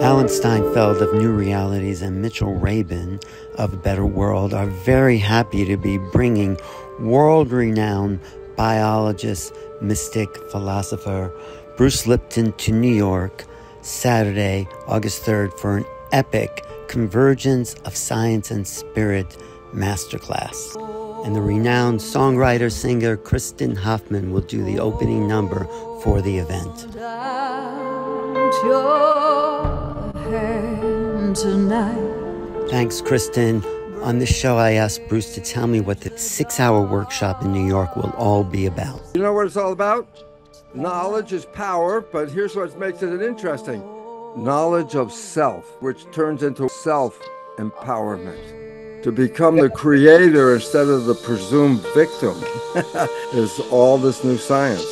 Alan Steinfeld of New Realities and Mitchell Rabin of A Better World are very happy to be bringing world-renowned biologist, mystic, philosopher Bruce Lipton to New York Saturday, August 3rd for an epic Convergence of Science and Spirit masterclass. And the renowned songwriter-singer Kristin Hoffmann will do the opening number for the event. Thanks, Kristin. On this show, I asked Bruce to tell me what the 6-hour workshop in New York will all be about. You know what it's all about? Knowledge is power, but here's what makes it interesting. Knowledge of self, which turns into self-empowerment. To become the creator instead of the presumed victim is all this new science.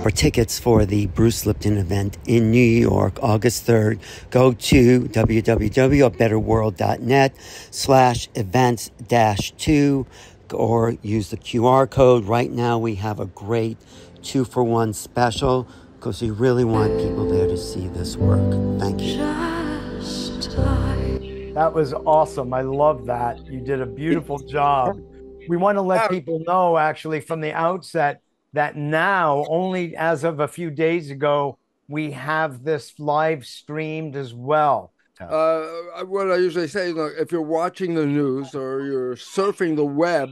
For tickets for the Bruce Lipton event in New York, August 3rd, go to www.abetterworld.net/events-2 or use the QR code. Right now, we have a great 2-for-1 special because we really want people there to see this work. Thank you. That was awesome. I love that. You did a beautiful job. We want to let people know, actually, from the outset, that now, only as of a few days ago, we have this live streamed as well. What I usually say, look, if you're watching the news or you're surfing the web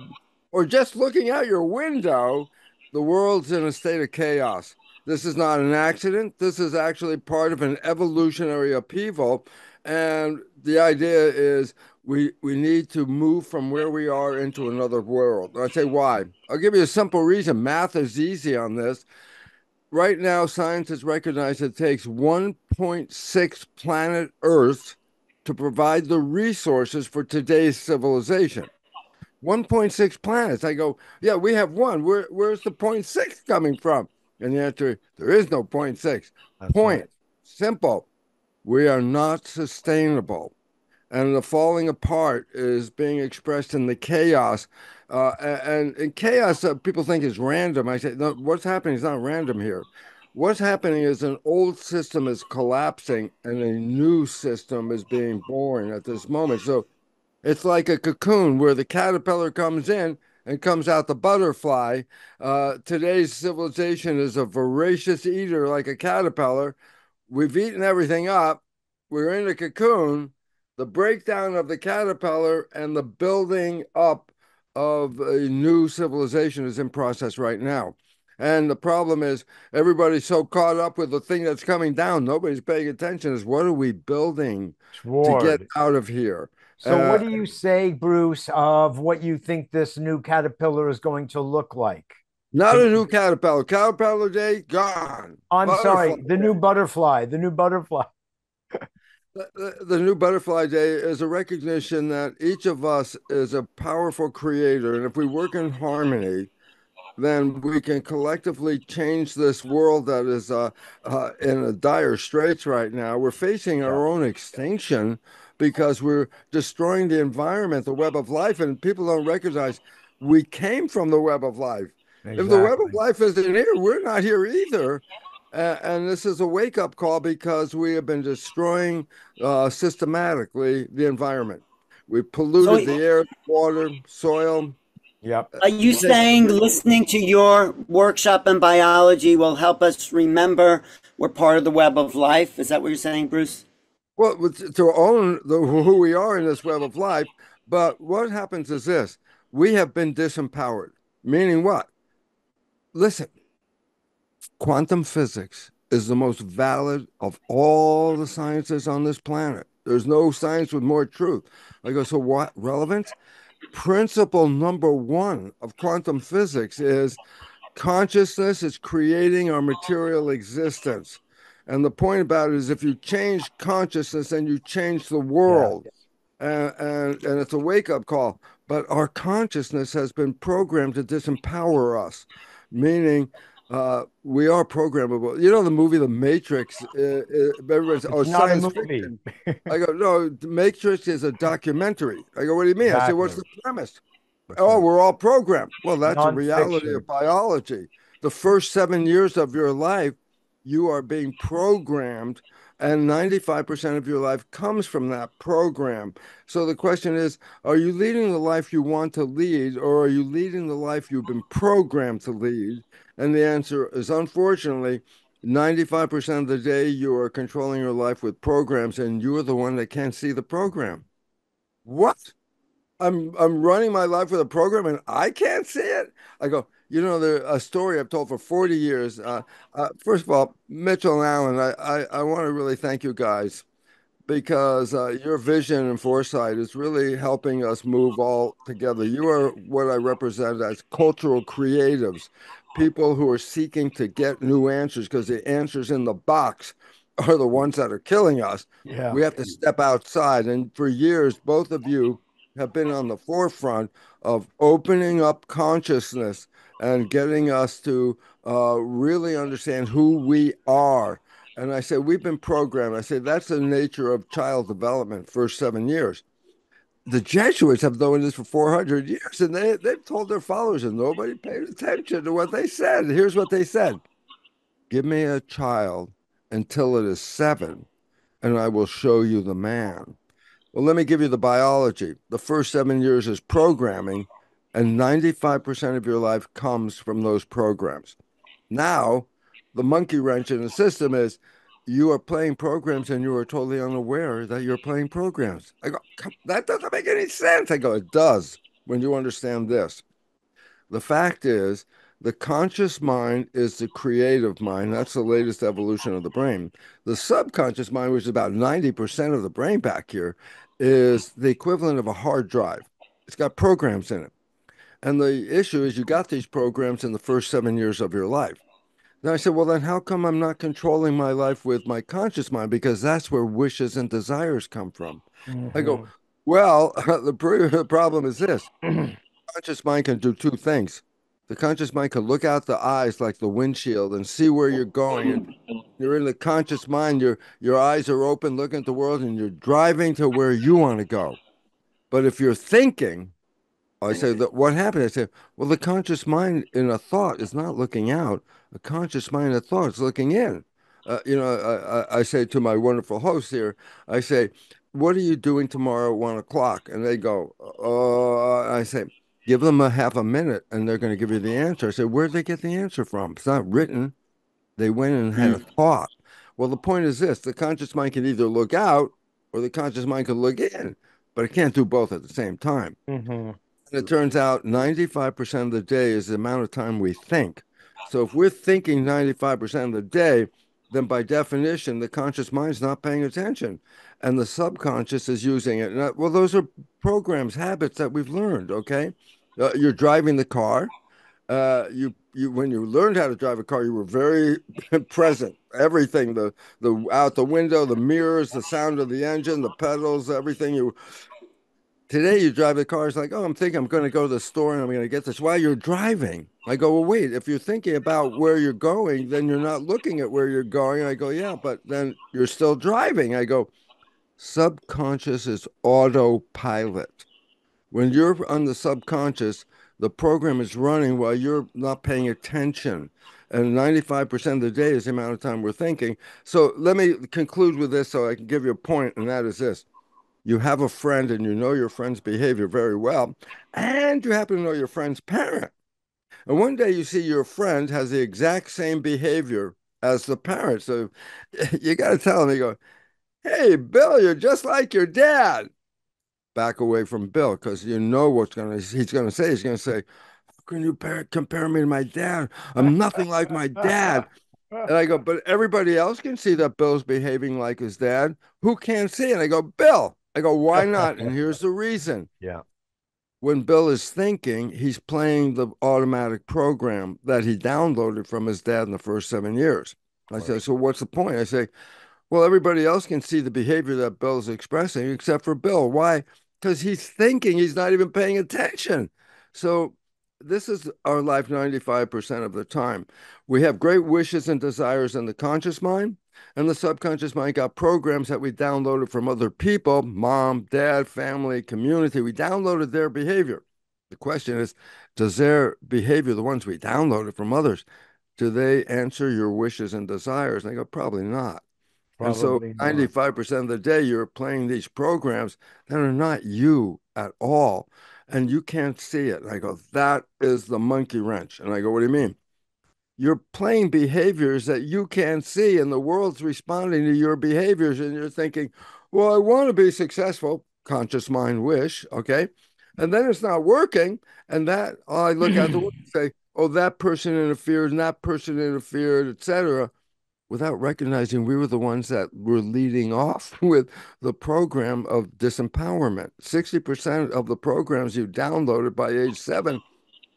or just looking out your window, the world's in a state of chaos. This is not an accident. This is actually part of an evolutionary upheaval. And the idea is we need to move from where we are into another world. I say why. I'll give you a simple reason. Math is easy on this. Right now, scientists recognize it takes 1.6 planet Earth to provide the resources for today's civilization. 1.6 planets. I go, yeah, we have one. Where's the 0.6 coming from? And the answer, there is no 0.6. Point. Right. Simple. We are not sustainable. And the falling apart is being expressed in the chaos. And in chaos, people think is random. I say, no, what's happening is not random here. What's happening is an old system is collapsing and a new system is being born at this moment. So it's like a cocoon where the caterpillar comes in and comes out the butterfly. Today's civilization is a voracious eater like a caterpillar. We've eaten everything up. We're in a cocoon. The breakdown of the caterpillar and the building up of a new civilization is in process right now. And the problem is everybody's so caught up with the thing that's coming down. Nobody's paying attention. Is what are we building to get out of here? So what do you say, Bruce, of what you think this new caterpillar is going to look like? Not a new caterpillar. Caterpillar day, gone. I'm sorry, the new butterfly. The new butterfly. The new butterfly day is a recognition that each of us is a powerful creator. And if we work in harmony, then we can collectively change this world that is in a dire straits right now. We're facing our own extinction because we're destroying the environment, the web of life, and people don't recognize we came from the web of life. Exactly. If the web of life isn't here, we're not here either. And this is a wake-up call because we have been destroying systematically the environment. We've polluted the air, water, soil. Yep. Are you saying listening to your workshop in biology will help us remember we're part of the web of life? Is that what you're saying, Bruce? Well, to own who we are in this web of life. But what happens is this. We have been disempowered. Meaning what? Listen. Quantum physics is the most valid of all the sciences on this planet. There's no science with more truth. I go, so what relevance? Principle number one of quantum physics is consciousness is creating our material existence. And the point about it is if you change consciousness, then you change the world. And it's a wake-up call. But our consciousness has been programmed to disempower us, meaning we are programmable. You know the movie The Matrix? Everybody's science fiction. I go, no, The Matrix is a documentary. I go, what do you mean? Exactly. I say, what's the premise? Oh, we're all programmed. Well, that's a reality of biology. The first 7 years of your life, you are being programmed, and 95% of your life comes from that program. So the question is, are you leading the life you want to lead, or are you leading the life you've been programmed to lead? And the answer is, unfortunately, 95% of the day you are controlling your life with programs, and you're the one that can't see the program. What? I'm running my life with a program and I can't see it. I go, there's a story I've told for 40 years. First of all, Mitchell and Alan, I want to really thank you guys because your vision and foresight is really helping us move all together. You are what I represent as cultural creatives, people who are seeking to get new answers because the answers in the box are the ones that are killing us. Yeah. We have to step outside. And for years, both of you have been on the forefront of opening up consciousness and getting us to really understand who we are. And I say, we've been programmed. I say, that's the nature of child development, first 7 years. The Jesuits have known this for 400 years, and they've told their followers, and nobody paid attention to what they said. Here's what they said: give me a child until it is 7, and I will show you the man. Well, let me give you the biology. The first 7 years is programming, and 95% of your life comes from those programs. Now, the monkey wrench in the system is you are playing programs and you are totally unaware that you're playing programs. I go, that doesn't make any sense. I go, it does when you understand this. The fact is, the conscious mind is the creative mind. That's the latest evolution of the brain. The subconscious mind, which is about 90% of the brain back here, is the equivalent of a hard drive. It's got programs in it. And the issue is you got these programs in the first 7 years of your life. Then I said, well, then how come I'm not controlling my life with my conscious mind? Because that's where wishes and desires come from. I go, well, the problem is this. Conscious mind can do two things. The conscious mind can look out the eyes like the windshield and see where you're going. And you're in the conscious mind, your eyes are open, looking at the world, and you're driving to where you want to go. But if you're thinking, I say that what happened? I say, well, the conscious mind in a thought is not looking out. A conscious mind in a thought is looking in. I say to my wonderful hosts here, I say, what are you doing tomorrow at 1 o'clock? And they go, I say, give them a half a minute and they're going to give you the answer. I say, where'd they get the answer from? It's not written. They went and had a thought. Well, the point is this: the conscious mind can either look out or the conscious mind can look in, but it can't do both at the same time. And it turns out 95% of the day is the amount of time we think. So if we're thinking 95% of the day, then by definition, the conscious mind's not paying attention. And the subconscious is using it. Well, those are programs, habits that we've learned, okay? You're driving the car. You when you learned how to drive a car, you were very present. Everything, the out the window, the mirrors, the sound of the engine, the pedals, everything. Today you drive the car, it's like, oh, I'm thinking I'm going to go to the store and I'm going to get this while you're driving. I go, well, wait, if you're thinking about where you're going, then you're not looking at where you're going. I go, yeah, but then you're still driving. I go, subconscious is autopilot. When you're on the subconscious, the program is running while you're not paying attention. And 95% of the day is the amount of time we're thinking. So let me conclude with this so I can give you a point, and that is this. You have a friend and you know your friend's behavior very well, and you happen to know your friend's parent. And one day you see your friend has the exact same behavior as the parent. So you got to tell him, you go, hey, Bill, you're just like your dad. Back away from Bill because you know he's going to say. He's going to say, how can you compare me to my dad? I'm nothing like my dad. And I go, but everybody else can see that Bill's behaving like his dad. Who can't see it? I go, Bill. I go, why not? And here's the reason. Yeah. When Bill is thinking, he's playing the automatic program that he downloaded from his dad in the first 7 years. I say, so what's the point? I say, well, everybody else can see the behavior that Bill's expressing except for Bill. Why? Because he's thinking, he's not even paying attention. So this is our life 95% of the time. We have great wishes and desires in the conscious mind, and the subconscious mind got programs that we downloaded from other people, mom, dad, family, community. We downloaded their behavior. The question is, does their behavior, the ones we downloaded from others, do they answer your wishes and desires? And I go, probably not. And so Probably not. 95% of the day, you're playing these programs that are not you at all. And you can't see it. And I go, that is the monkey wrench. And I go, what do you mean? You're playing behaviors that you can't see, and the world's responding to your behaviors. And you're thinking, well, I want to be successful, conscious mind wish. Okay. And then it's not working. And that, I look out the window and say, oh, that person interfered and that person interfered, etc., without recognizing we were the ones that were leading off with the program of disempowerment. 60% of the programs you downloaded by age 7,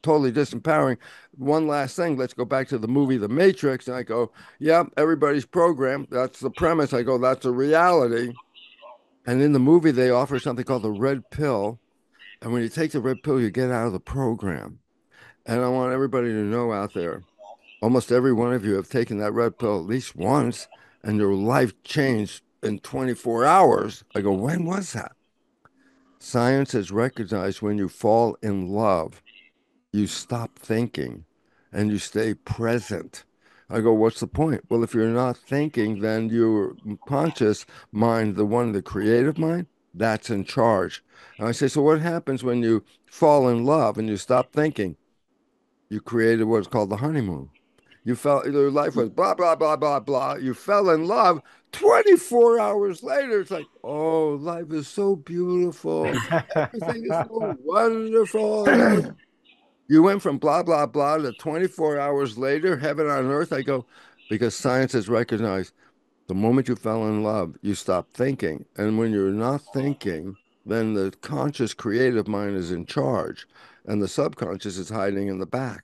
totally disempowering. One last thing, let's go back to the movie The Matrix. And I go, yeah, everybody's programmed. That's the premise. I go, that's a reality. And in the movie, they offer something called the red pill. And when you take the red pill, you get out of the program. And I want everybody to know out there, almost every one of you have taken that red pill at least once, and your life changed in 24 hours. I go, when was that? Science has recognized when you fall in love, you stop thinking and you stay present. I go, what's the point? Well, if you're not thinking, then your conscious mind, the one, the creative mind, that's in charge. And I say, so what happens when you fall in love and you stop thinking? You created what's called the honeymoon. You felt your life was blah, blah, blah, blah, blah. You fell in love. 24 hours later, it's like, oh, life is so beautiful. Everything is so wonderful. You went from blah, blah, blah to 24 hours later, heaven on earth. I go, because science has recognized the moment you fell in love, you stop thinking. And when you're not thinking, then the conscious creative mind is in charge and the subconscious is hiding in the back.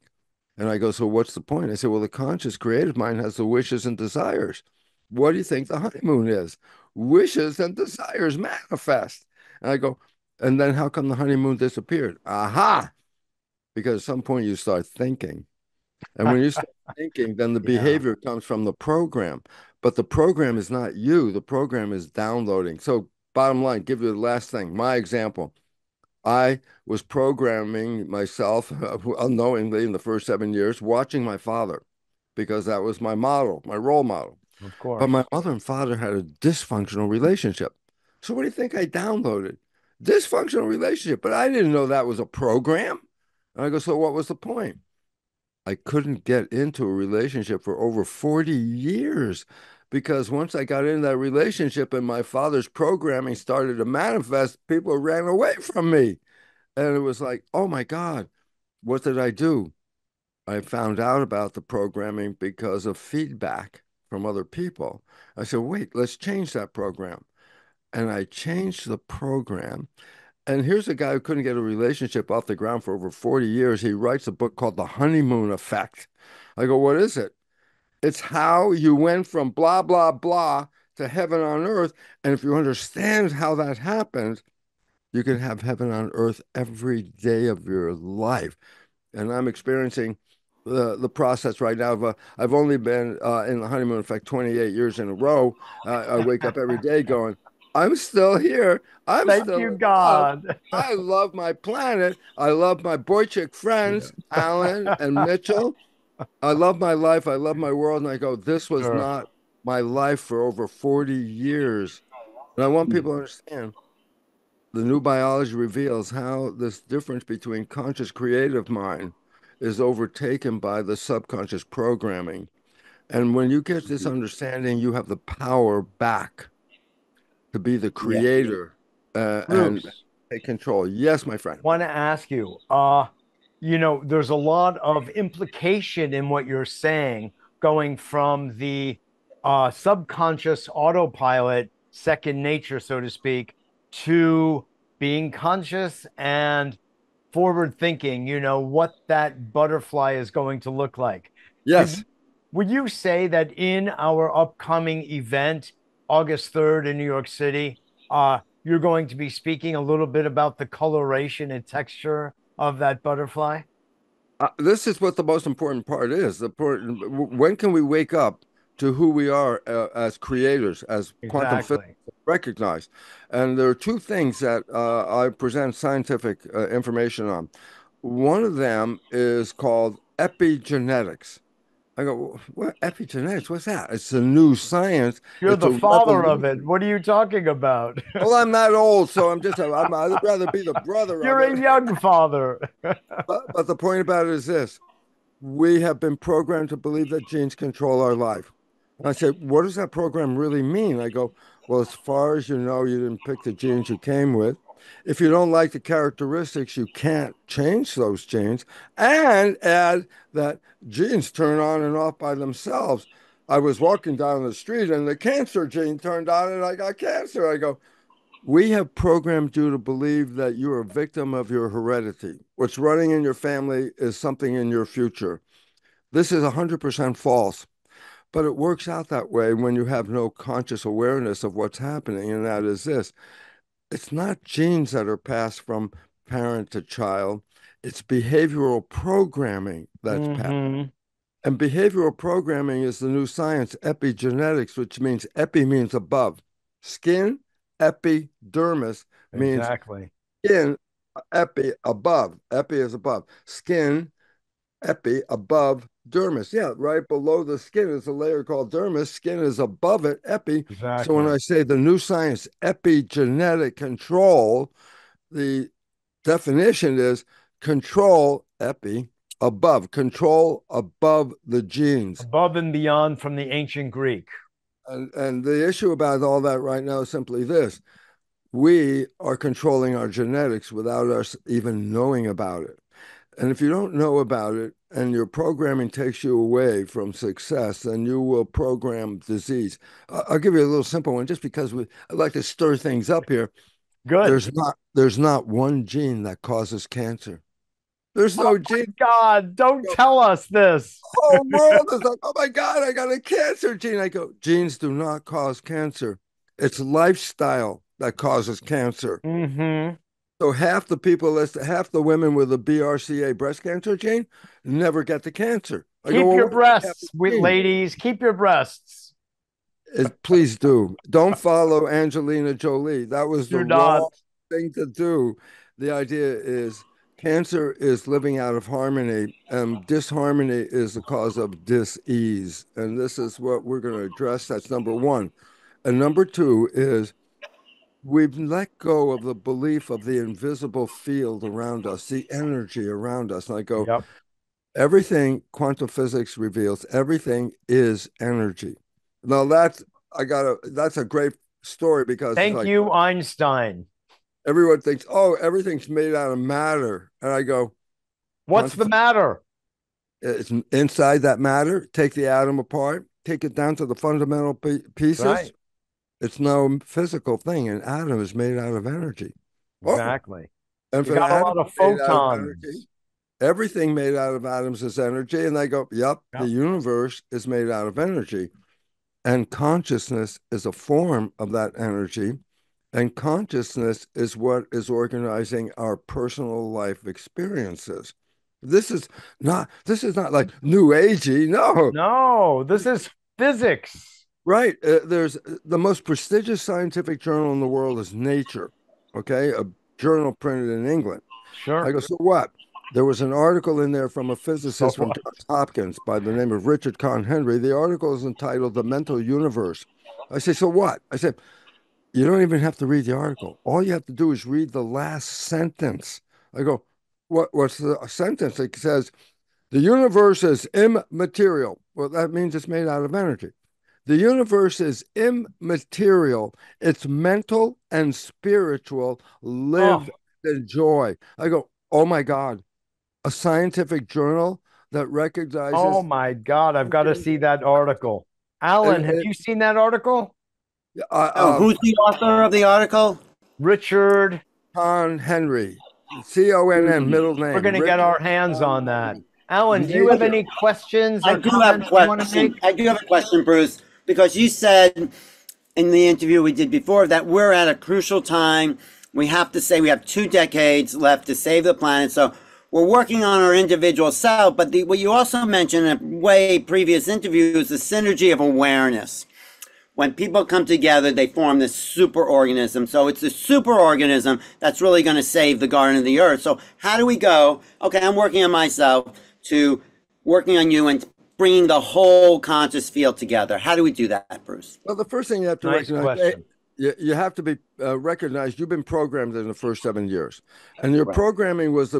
And I go, so what's the point? I say, well, the conscious creative mind has the wishes and desires. What do you think the honeymoon is? Wishes and desires manifest. And I go, and then how come the honeymoon disappeared? Aha! Because at some point you start thinking. And when you start thinking, then the Yeah, behavior comes from the program. But the program is not you, the program is downloading. So, bottom line, give you the last thing. My example, I was programming myself unknowingly in the first 7 years, watching my father, because that was my model, my role model. of But my course. mother and father had a dysfunctional relationship. So, what do you think I downloaded? Dysfunctional relationship. But I didn't know that was a program. And I go, so what was the point? I couldn't get into a relationship for over 40 years because once I got into that relationship and my father's programming started to manifest, people ran away from me. And it was like, oh my God, what did I do? I found out about the programming because of feedback from other people. I said, wait, let's change that program. And I changed the program. And here's a guy who couldn't get a relationship off the ground for over 40 years. He writes a book called The Honeymoon Effect. I go, what is it? It's how you went from blah, blah, blah to heaven on earth. And if you understand how that happened, you can have heaven on earth every day of your life. And I'm experiencing the process right now. I've only been in the honeymoon effect 28 years in a row. I wake up every day going, I'm still here. I'm Thank still you, in love. God. I love my planet. I love my boy chick Yeah. friends, Alan and Mitchell. I love my life. I love my world. And I go, this was Sure. not my life for over 40 years. And I want people to understand the new biology reveals how this difference between conscious creative mind is overtaken by the subconscious programming. And when you get this understanding, you have the power back to be the Yeah. creator and Bruce, take control. Yes, my friend. want to ask you, there's a lot of implication in what you're saying, going from the subconscious autopilot, second nature, so to speak, to being conscious and forward thinking, what that butterfly is going to look like. Could Yes. would you say that in our upcoming event, August 3rd in New York City, you're going to be speaking a little bit about the coloration and texture of that butterfly? This is what the most important part is. When can we wake up to who we are as creators, as quantum physics Exactly. recognize? And there are two things that I present scientific information on. One of them is called epigenetics. I go, what epigenetics? What's that? It's a new science. You're It's the a father of it. revolution. What are you talking about? Well, I'm not old, so I'd rather be the brother of You're a it. young father. But the point about it is this: we have been programmed to believe that genes control our life. And I said, what does that program really mean? I go, well, as far as you know, you didn't pick the genes you came with. If you don't like the characteristics, you can't change those genes. And add that genes turn on and off by themselves. I was walking down the street and the cancer gene turned on and I got cancer. I go, we have programmed you to believe that you're a victim of your heredity. What's running in your family is something in your future. This is 100% false, but it works out that way when you have no conscious awareness of what's happening. And that is this: it's not genes that are passed from parent to child, it's behavioral programming that's passed. Hmm. And behavioral programming is the new science, epigenetics, which means epi means above. Skin, epidermis means Exactly. skin, epi above. Epi is above. Skin, epi above dermis. Yeah, right below the skin is a layer called dermis. Skin is above it, epi. So when Exactly. I say the new science, epigenetic control, the definition is control epi control above the genes. Above and beyond from the ancient Greek. And the issue about all that right now is simply this: we are controlling our genetics without us even knowing about it. And if you don't know about it and your programming takes you away from success, then you will program disease. I'll give you a little simple one just because I'd like to stir things up here. Good. There's not one gene that causes cancer. There's Oh no my gene. God, don't tell us this. The whole world is like, oh my God, I got a cancer gene. I go, genes do not cause cancer. It's lifestyle that causes cancer. Hmm. So half the women with a BRCA breast cancer gene never get the cancer. I go, Keep well, your what do they have breasts, the gene? ladies. Keep your breasts. Please do. Don't follow Angelina Jolie. That was the Do not. wrong thing to do. The idea is cancer is living out of harmony, and disharmony is the cause of dis-ease. And this is what we're going to address. That's number one. And number two is we've let go of the belief of the invisible field around us, the energy around us. And I go, Yep. everything quantum physics reveals, everything is energy. Now that's a great story because it's Thank like you, Einstein. everyone thinks, oh, everything's made out of matter. And I go, What's the matter? it's inside that matter. Take the atom apart, take it down to the fundamental pieces. Right. It's no physical thing. An atom is made out of energy. Oh, Exactly. and You for the got a atom lot of made out of energy, photons. everything made out of atoms is energy. And they go, yep, the Yep. universe is made out of energy. And consciousness is a form of that energy. And consciousness is what is organizing our personal life experiences. This is not like new agey. No, No, this is physics. right. There's the most prestigious scientific journal in the world is Nature. Okay, a journal printed in England. I Sure. go, so what? There was an article in there from a So physicist from what? Johns Hopkins by the name of Richard Conn Henry. The article is entitled The Mental Universe. I say, so what? I said, you don't even have to read the article. All you have to do is read the last sentence. I go, what's the sentence? It says, the universe is immaterial. Well, that means it's made out of energy. The universe is immaterial. It's mental and spiritual. Oh, Live and enjoy. I go, oh my God, a scientific journal that oh recognizes my God, I've got to and, see that article. Alan, have and you seen that article? Oh, who's the author of the article? Richard, Conn Henry, Conn, Hmm. middle we're name, going to get Richard our hands Conn on that. Henry. Alan, do you have Nature. any questions I or do have a comments you want to make? question. I do have a question, Bruce, because you said in the interview we did before that we're at a crucial time. We have to say we have 2 decades left to save the planet. So we're working on our individual self. But what you also mentioned in a way previous interview is the synergy of awareness. When people come together, they form this superorganism. So it's the superorganism that's really going to save the garden of the earth. So how do we go? Okay, I'm working on myself to working on you and bringing the whole conscious field together. How do we do that, Bruce? Well, the first thing you have to Nice recognize, question. you have to be recognized. You've been programmed in the first 7 years, and your Right. programming was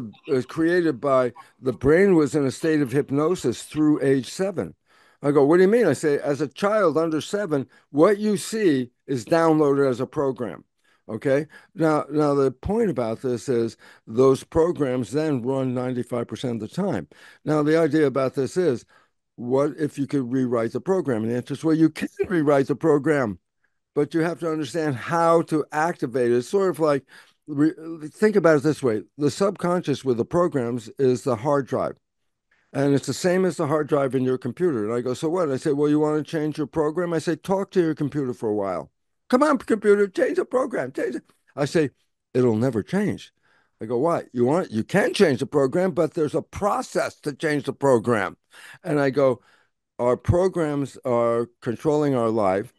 created by the brain was in a state of hypnosis through age 7. I go, what do you mean? I say, as a child under 7, what you see is downloaded as a program. Okay. Now the point about this is those programs then run 95% of the time. Now the idea about this is, what if you could rewrite the program? And the answer is, well, you can rewrite the program, but you have to understand how to activate it. It's sort of like, think about it this way. The subconscious with the programs is the hard drive. And it's the same as the hard drive in your computer. And I go, so what? I say, well, you want to change your program? I say, talk to your computer for a while. Come on, computer, change the program. Change it. I say, it'll never change. I go, why? You can change the program, but there's a process to change the program. And I go, our programs are controlling our life.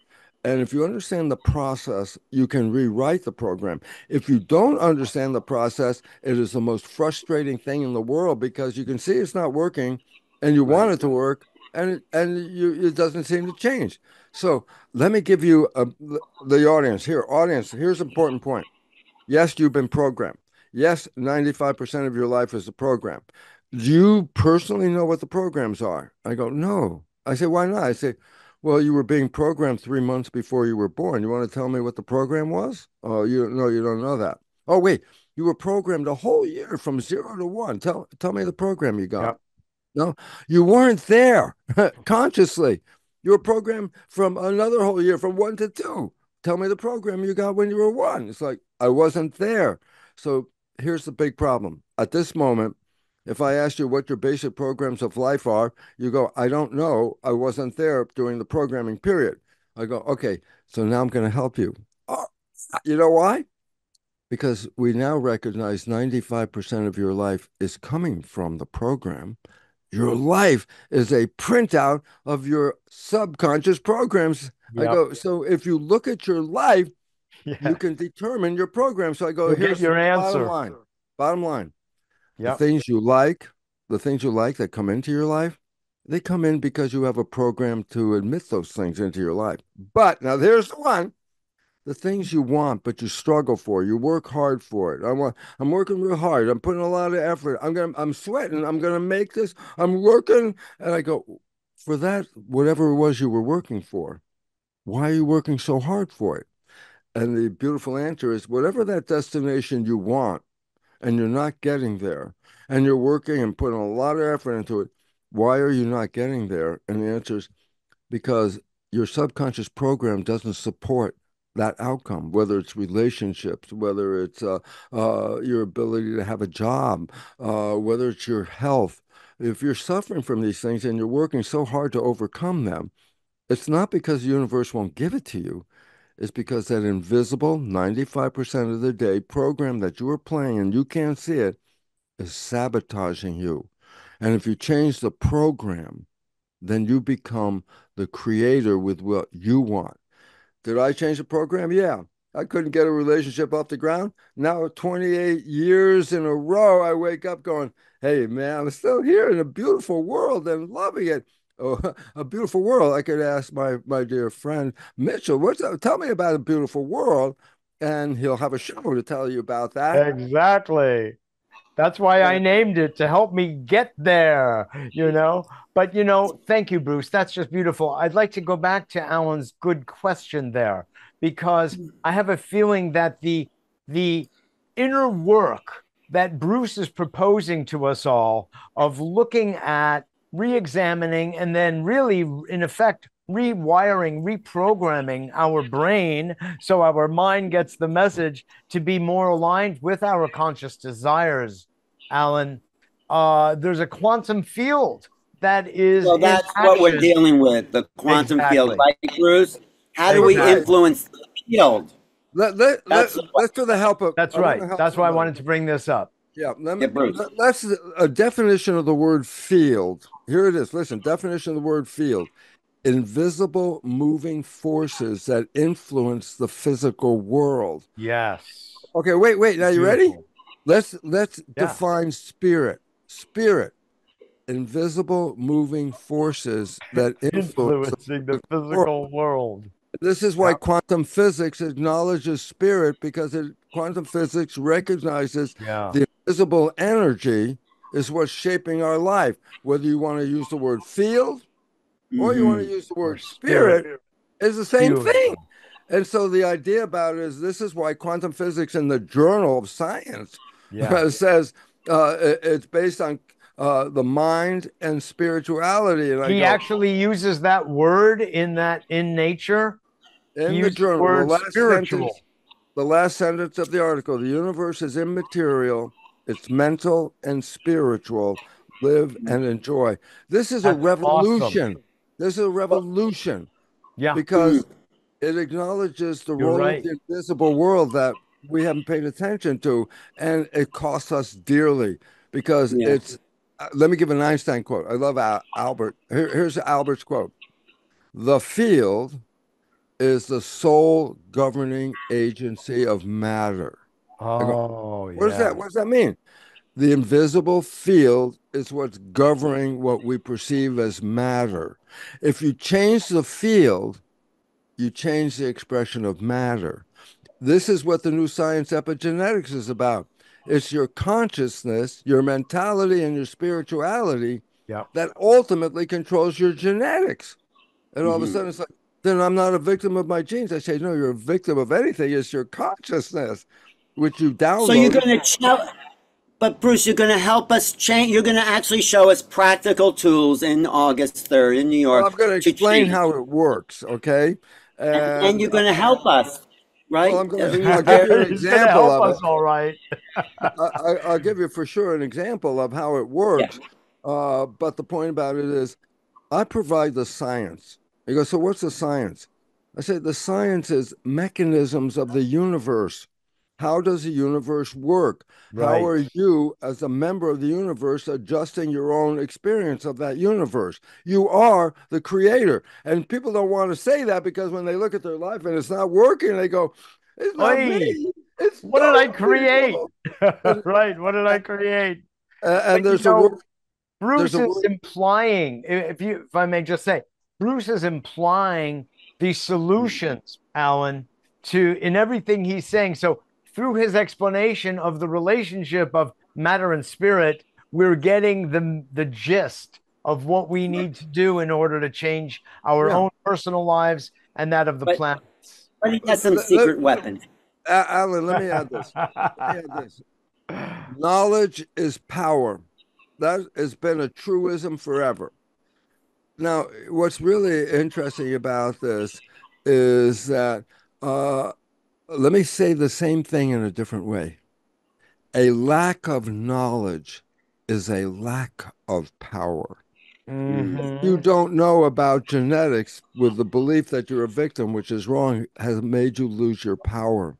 And if you understand the process, you can rewrite the program. If you don't understand the process, it is the most frustrating thing in the world, because you can see it's not working and you want it to work, and it doesn't seem to change. So let me give you the audience here. Audience, here's an important point. Yes, you've been programmed. Yes, 95% of your life is a program. Do you personally know what the programs are? I go, no. I say, why not? I say, well, you were being programmed 3 months before you were born. You want to tell me what the program was? Oh, you don't know that. Oh, wait, you were programmed a whole year from 0 to 1. Tell me the program you got. Yep. No, you weren't there consciously. You were programmed from another whole year, from 1 to 2. Tell me the program you got when you were 1. It's like, I wasn't there. So here's the big problem. At this moment, if I ask you what your basic programs of life are, you go, I don't know. I wasn't there during the programming period. I go, okay, so now I'm going to help you. Oh, you know why? Because we now recognize 95% of your life is coming from the program. Your life is a printout of your subconscious programs. Yep. I go, so if you look at your life, you can determine your program. So I go, here's your answer. bottom line. Bottom line. Yep. The things you like that come into your life, they come in because you have a program to admit those things into your life. But now there's the one. The things you want, but you struggle for, you work hard for it. I'm working real hard. I'm putting a lot of effort. I'm sweating. I'm gonna make this. I'm working. And I go, for that, whatever it was you were working for, why are you working so hard for it? And the beautiful answer is, whatever that destination you want, and you're not getting there, and you're working and putting a lot of effort into it, why are you not getting there? And the answer is because your subconscious program doesn't support that outcome, whether it's relationships, whether it's your ability to have a job, whether it's your health. If you're suffering from these things and you're working so hard to overcome them, it's not because the universe won't give it to you. It's because that invisible 95% of the day program that you are playing and you can't see it is sabotaging you. And if you change the program, then you become the creator with what you want. Did I change the program? Yeah. I couldn't get a relationship off the ground. Now, 28 years in a row, I wake up going, hey, man, I'm still here in a beautiful world and loving it. Oh, a beautiful world. I could ask my dear friend Mitchell, tell me about a beautiful world, and he'll have a show to tell you about that. Exactly. That's why I named it, to help me get there, But, thank you, Bruce. That's just beautiful. I'd like to go back to Alan's good question there, because I have a feeling that the inner work that Bruce is proposing to us all, of looking at, re-examining, and then really, in effect, rewiring, reprogramming our brain so our mind gets the message to be more aligned with our conscious desires, Alan. There's a quantum field that is well, that's what we're dealing with, the quantum field, right, Bruce? How do we influence the field? Let's do the help of. That's right. That's why I wanted to bring this up. Yeah, let's a definition of the word field. Here it is. Listen, definition of the word field: invisible moving forces that influence the physical world. Yes. Okay, wait. Now you ready? Let's define spirit. Spirit. invisible moving forces that influence Influencing the the world. physical world. This is why quantum physics acknowledges spirit, because quantum physics recognizes Yeah. the invisible energy is what's shaping our life. Whether you want to use the word field or you want to use the word spirit, is the same thing. And so the idea about it is, this is why quantum physics in the Journal of Science says it's based on the mind and spirituality. And He actually uses that word in nature. In the journal, the last sentence of the article: the universe is immaterial, it's mental and spiritual. Live and enjoy. This is a revolution. Awesome. This is a revolution. Yeah. Because it acknowledges the role of the invisible world that we haven't paid attention to, and it costs us dearly because it's. Let me give an Einstein quote. I love Albert. Here's Albert's quote: "The field is the sole governing agency of matter." Oh, what does that? What does that mean? The invisible field is what's governing what we perceive as matter. If you change the field, you change the expression of matter. This is what the new science epigenetics is about. It's your consciousness, your mentality, and your spirituality that ultimately controls your genetics. And all of a sudden it's like, then I'm not a victim of my genes. I say, no, you're a victim of anything. It's your consciousness, which you download. So you're going to but Bruce, you're going to help us change. You're going to actually show us practical tools in August 3rd in New York. Well, I'm going to explain how it works, okay? And you're going to help us, right? Well, I'll give you an example of it. All right. I'll give you for sure an example of how it works. But the point about it is, I provide the science. You go, so what's the science? I say the science is mechanisms of the universe. How does the universe work? How are you, as a member of the universe, adjusting your own experience of that universe? You are the creator. And people don't want to say that, because when they look at their life and it's not working, they go, it's not me. It's what did I create? Right. What did I create? And there's a word. Bruce is implying, if I may just say, Bruce is implying the solutions, Alan, in everything he's saying. So through his explanation of the relationship of matter and spirit, we're getting the gist of what we need to do in order to change our own personal lives and that of the planet. But he has some secret weapons. Alan, let me add this. Knowledge is power. That has been a truism forever. Now, what's really interesting about this is that, let me say the same thing in a different way. A lack of knowledge is a lack of power. If you don't know about genetics, with the belief that you're a victim, which is wrong, has made you lose your power.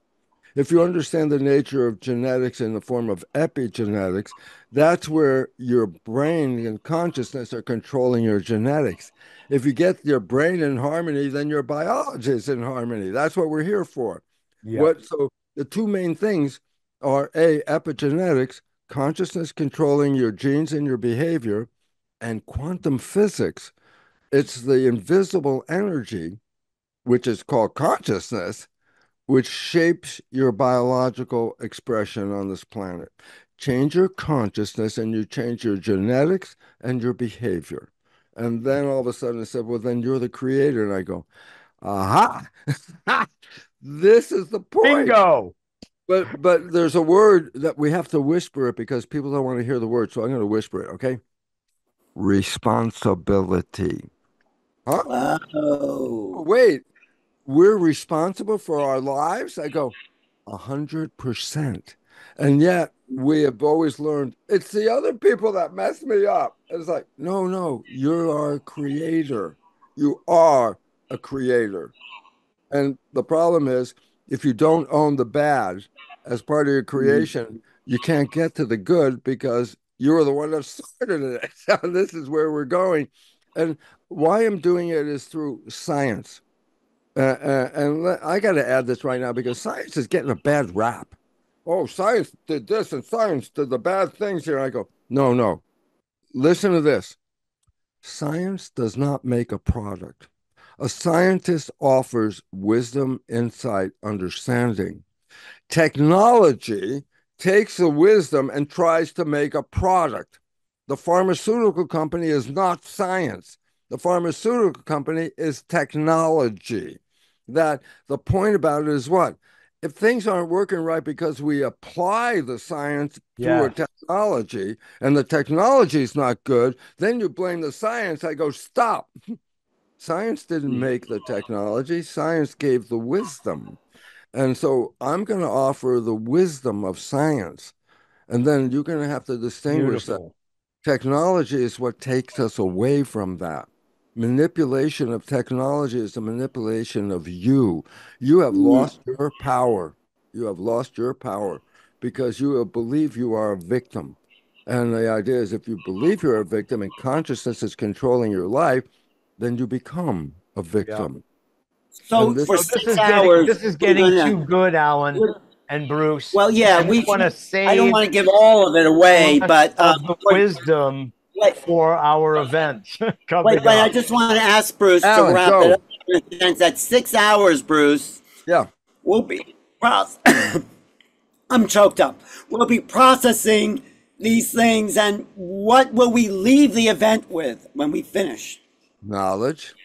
If you understand the nature of genetics in the form of epigenetics, that's where your brain and consciousness are controlling your genetics. If you get your brain in harmony, then your biology is in harmony. That's what we're here for. So the two main things are epigenetics, consciousness controlling your genes and your behavior, and quantum physics. It's the invisible energy, which is called consciousness, which shapes your biological expression on this planet. Change your consciousness and you change your genetics and your behavior. And then all of a sudden it said, well, then you're the creator. And I go, aha, this is the point. Bingo. But there's a word that we have to whisper it because people don't want to hear the word. So I'm going to whisper it, okay? Responsibility. Huh? Oh. Wait. We're responsible for our lives? I go, 100%. And yet we have always learned it's the other people that mess me up. It's like, no, you're our creator. You are a creator. And the problem is, if you don't own the bad as part of your creation, you can't get to the good because you're the one that started it. So this is where we're going. And why I'm doing it is through science. And I got to add this right now because science is getting a bad rap. Oh, science did this and science did the bad things here. I go, no. listen to this. Science does not make a product. A scientist offers wisdom, insight, understanding. Technology takes the wisdom and tries to make a product. The pharmaceutical company is not science. The pharmaceutical company is technology. That the point about it is what? If things aren't working right because we apply the science through a technology and the technology is not good, then you blame the science. I go, stop. Science didn't make the technology, science gave the wisdom. And so I'm going to offer the wisdom of science. And then you're going to have to distinguish that technology is what takes us away from that. Manipulation of technology is a manipulation of you. You have lost your power. You have lost your power because you believe you are a victim. And the idea is if you believe you're a victim and consciousness is controlling your life, then you become a victim. So And for this 6 is hours, this is getting too good, Alan and Bruce. well, yeah, we want to save. I don't want to give all of it away, but of the wisdom for our event. Wait, I just want to ask Bruce Alan, to wrap go. it up. In the sense that 6 hours, Bruce. Yeah. We'll be. I'm choked up. We'll be processing these things, and what will we leave the event with when we finish? Knowledge.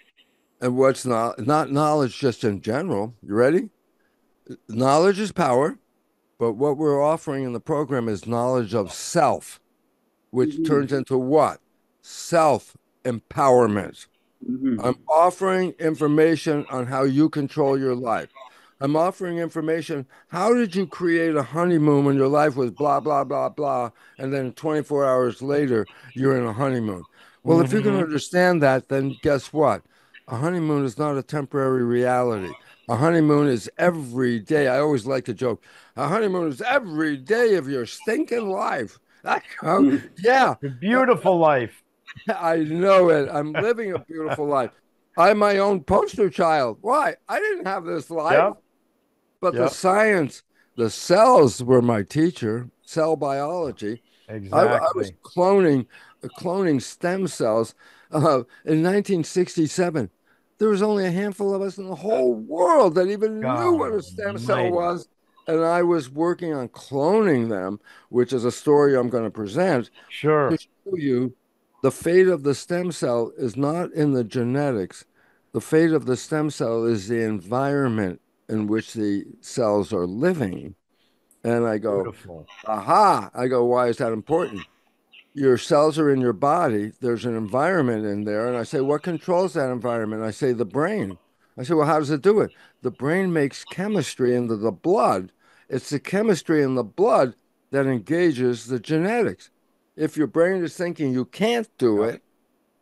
And what's not knowledge just in general. You ready? Knowledge is power, but what we're offering in the program is knowledge of self, which turns into what? Self-empowerment. I'm offering information on how you control your life. I'm offering information. How did you create a honeymoon when your life was blah, blah, blah, blah, and then 24 hours later, you're in a honeymoon? Well, if you can understand that, then guess what? A honeymoon is not a temporary reality. A honeymoon is every day. I always like to joke. A honeymoon is every day of your stinking life. Yeah. A beautiful life. I know it. I'm living a beautiful life. I'm my own poster child. Why? I didn't have this life. But the science, the cells were my teacher, cell biology. Exactly. I was cloning stem cells in 1967. There was only a handful of us in the whole world that even knew what a stem cell was. And I was working on cloning them, which is a story I'm going to present. Sure. To show you the fate of the stem cell is not in the genetics. The fate of the stem cell is the environment in which the cells are living. And I go, beautiful. Aha. I go, why is that important? Your cells are in your body. There's an environment in there. And I say, what controls that environment? I say, the brain. I say, well, how does it do it? The brain makes chemistry into the blood. It's the chemistry in the blood that engages the genetics. If your brain is thinking you can't do it,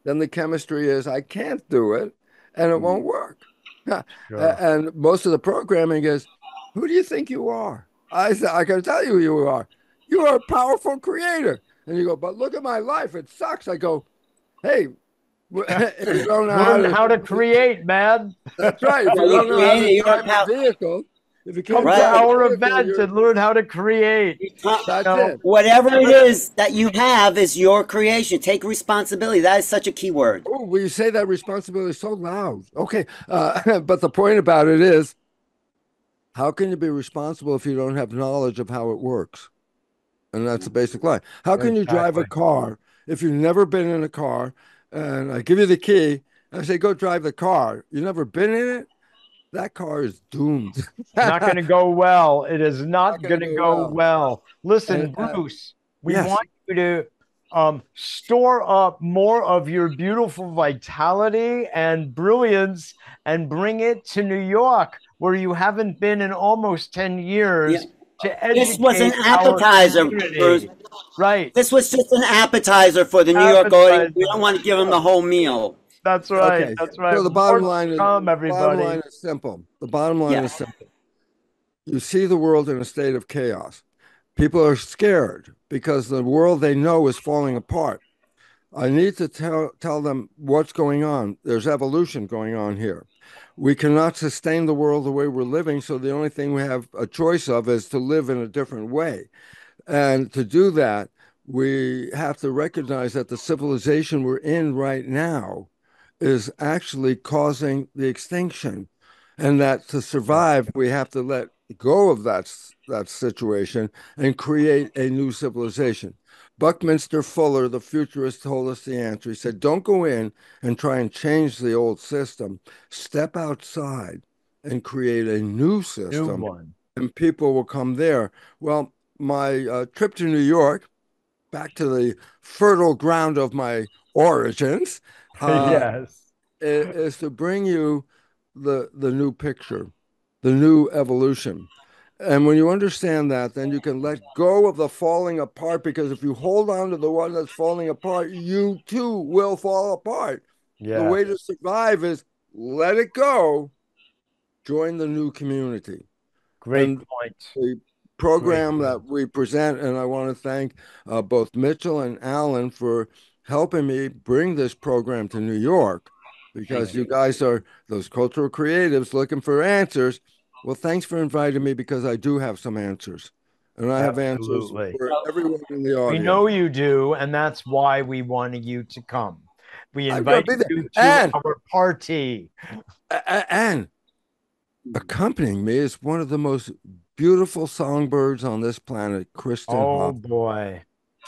then the chemistry is, I can't do it, and it won't work. And most of the programming is, who do you think you are? I can tell you who you are. You are a powerful creator. And you go, but look at my life. It sucks. I go, hey, if you don't know learn how to create, man. That's right. If you don't know how to drive a vehicle, if you can't come to our event and learn how to create. That's it. Whatever it is that you have is your creation. Take responsibility. That is such a key word. Oh, well, you say that responsibility so loud. Okay. But the point about it is, how can you be responsible if you don't have knowledge of how it works? And that's the basic line. How can you drive a car if you've never been in a car? And I give you the key and I say, go drive the car. You've never been in it? That car is doomed. Not going to go well. It is not going to go well. Listen, Bruce, we want you to store up more of your beautiful vitality and brilliance and bring it to New York, where you haven't been in almost 10 years. To educate this was an appetizer, Bruce. Right. This was just an appetizer for the New York audience. We don't want to give them the whole meal. That's right. Okay. That's right. So the bottom line everybody. is simple. The bottom line is simple. You see the world in a state of chaos. People are scared because the world they know is falling apart. I need to tell them what's going on. There's evolution going on here. We cannot sustain the world the way we're living, so the only thing we have a choice of is to live in a different way. And to do that, we have to recognize that the civilization we're in right now is actually causing the extinction, and that to survive, we have to let go of that situation and create a new civilization. Buckminster Fuller, the futurist, told us the answer. He said, don't go in and try and change the old system. Step outside and create a new system, and people will come there. Well, my trip to New York, back to the fertile ground of my origins, Yes. is to bring you the new picture, the new evolution. And when you understand that, then you can let go of the falling apart, because if you hold on to the one that's falling apart, you too will fall apart. Yeah. The way to survive is let it go, join the new community. Great point. The program that we present, and I want to thank both Mitchell and Alan for helping me bring this program to New York, because you guys are those cultural creatives looking for answers. Well, thanks for inviting me, because I do have some answers, and I have answers for everyone in the audience. We know you do, and that's why we wanted you to come. We invite you to our party. And accompanying me is one of the most beautiful songbirds on this planet, Kristin Hoffmann. Oh, boy.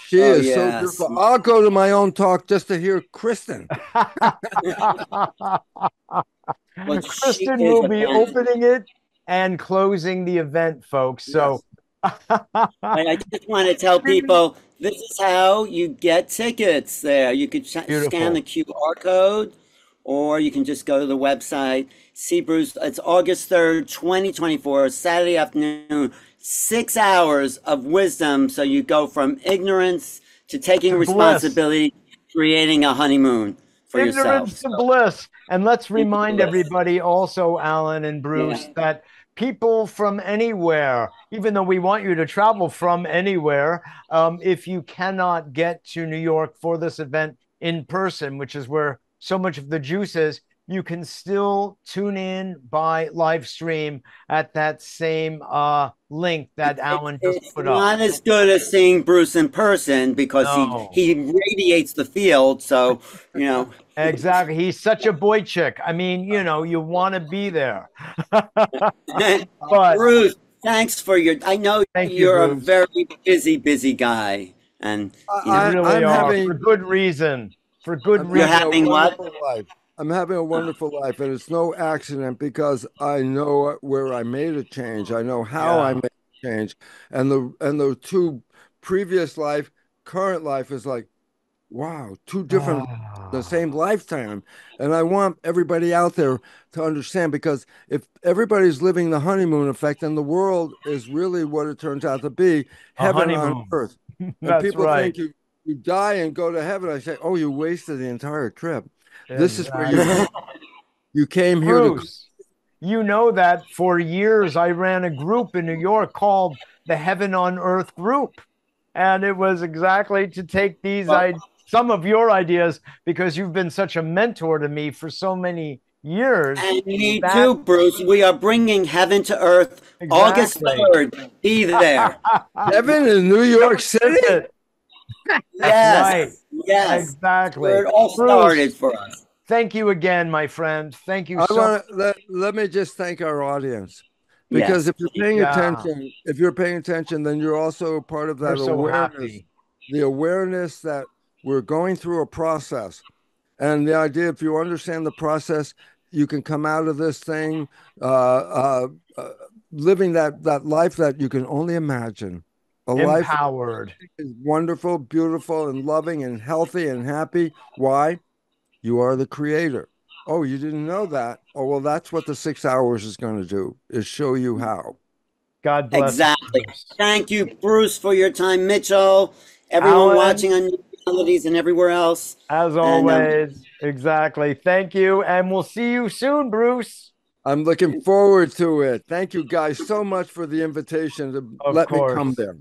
She is so beautiful. I'll go to my own talk just to hear Kristin. Kristin will be opening it and closing the event, folks. So I just want to tell people, this is how you get tickets there. You could scan the QR code, or you can just go to the website, see Bruce. It's August 3rd, 2024, Saturday afternoon, 6 hours of wisdom. So you go from ignorance to taking responsibility, creating a honeymoon for yourself. Ignorance to bliss. And let's remind everybody also, Alan and Bruce, that people from anywhere, even though we want you to travel from anywhere, if you cannot get to New York for this event in person, which is where so much of the juice is, you can still tune in by live stream at that same link that Alan just put up. It's not as good as seeing Bruce in person, because he radiates the field. So, you know. Exactly. He's such a boy chick. I mean, you know, you want to be there. But Bruce, thanks for your, I know you're a very busy guy. And you really are, for good reason. For good reason. You're having what? I'm having a wonderful life, and it's no accident, because I know where I made a change. I know how I made a change. And the two previous life, current life is like, wow, two different, the same lifetime. And I want everybody out there to understand, because if everybody's living the honeymoon effect, then the world is really what it turns out to be, heaven on earth. And people think you die and go to heaven. I say, oh, you wasted the entire trip. This is where you came here to. You know that for years I ran a group in New York called the Heaven on Earth Group. And it was exactly to take these some of your ideas, because you've been such a mentor to me for so many years. And me too, Bruce. We are bringing heaven to earth August 3rd. Be there. Heaven in New York City? Yes. Yes. Exactly. Where it all started for us. Thank you again, my friend. Thank you so much. Let me just thank our audience. Because if you're paying attention, then you're also part of that awareness. The awareness that we're going through a process. And the idea, if you understand the process, you can come out of this thing living that life that you can only imagine. Empowered. Life is wonderful, beautiful, and loving, and healthy, and happy. Why? You are the creator. Oh, you didn't know that? Oh, well, that's what the 6 hours is going to do, is show you how. God bless. Exactly. Thank you, Bruce, for your time. Mitchell, everyone watching on Melodies and everywhere else. As always. Exactly. Thank you. And we'll see you soon, Bruce. I'm looking forward to it. Thank you guys so much for the invitation to let me come there.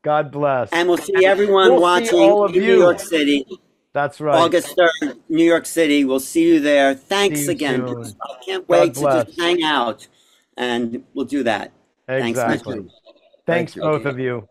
God bless. And we'll see everyone watching in New York City. That's right. August 3rd, New York City. We'll see you there. Thanks again. I can't wait to just hang out, and we'll do that. Exactly. Thanks, Thanks both of you.